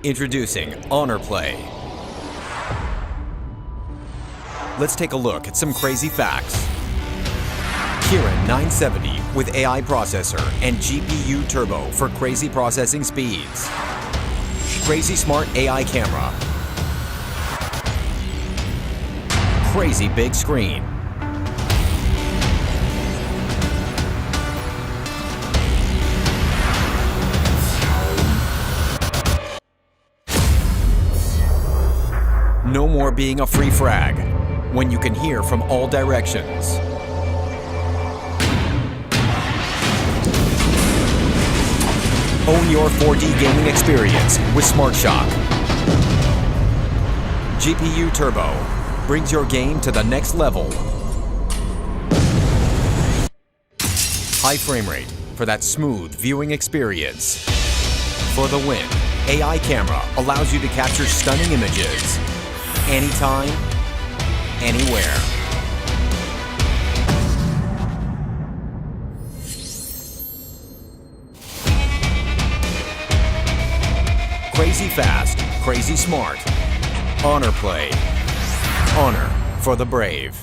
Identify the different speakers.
Speaker 1: Introducing Honor Play. Let's take a look at some crazy facts. Kirin 970 with AI processor and GPU turbo for crazy processing speeds. Crazy smart AI camera. Crazy big screen. No more being a free frag when you can hear from all directions. Own your 4D gaming experience with Smart Shock. GPU Turbo brings your game to the next level. High frame rate for that smooth viewing experience. For the win, AI camera allows you to capture stunning images. Anytime, anywhere. Crazy fast, crazy smart. Honor Play. Honor for the brave.